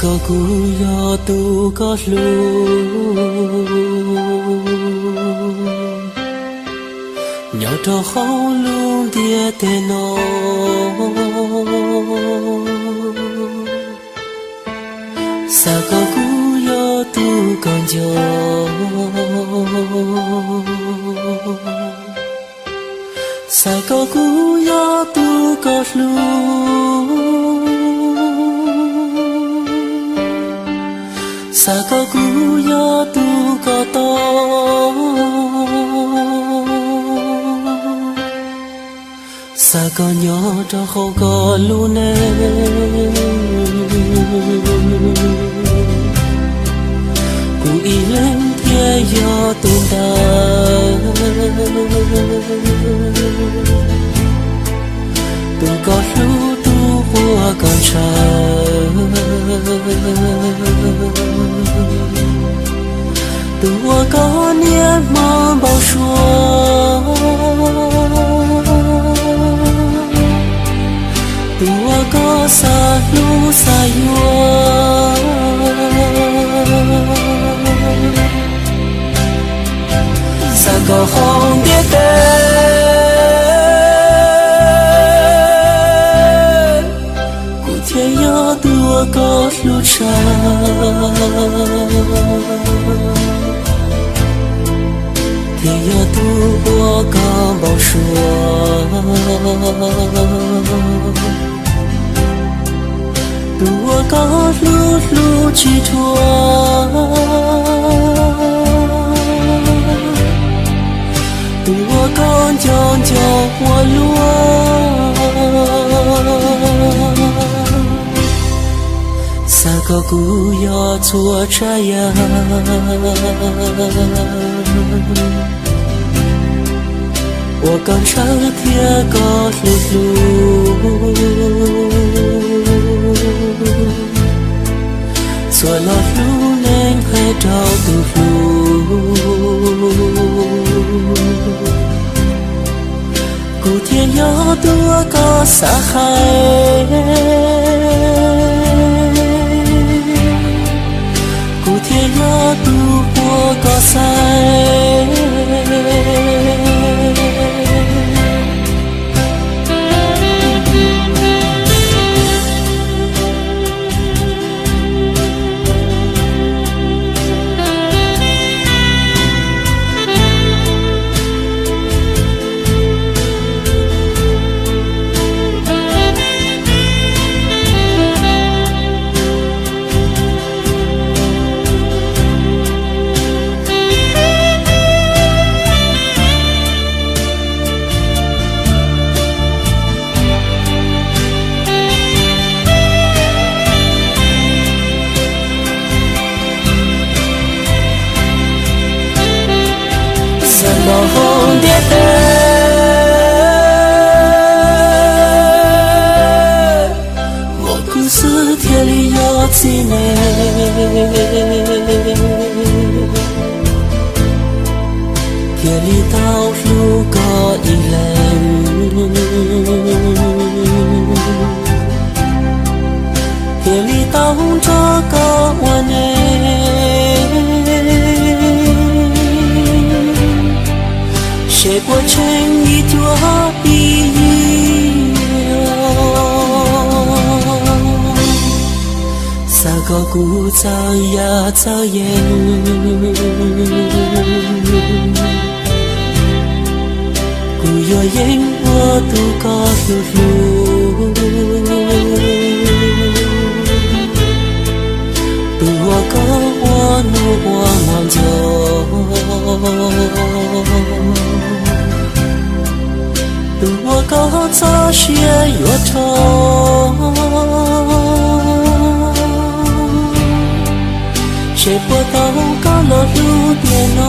có cú yo tu có lu nhỏ trò khâu luôn tia tê nó sa có cú yo tu còn gió sa có cú yo tu có lu sa có cú yo tu có to sa có nhỏ cho không có luôn cú ý lên kia yo tu ta tu có lu tu hoa còn chờ tua có niên mơ bao xua tua có xa lu xa yua xa có không biết tên cụ thiên nhớ tua có lu xa thì yo tu qua có bao xua tua có lu lu chỉ thua tua con chọn cho hoa lúa sa có cú yo chua trái ya我刚上天高路路，做了路能还找不路，古天要多个撒海，古天要多我个塞。không biết tên một故事天里有几年天里道路có一lần天里道这个我呢谁过程一朵一三个古早呀早烟古有烟我都告诉路都我告我努我忙就如我高早些越长，谁不到高了路边哦？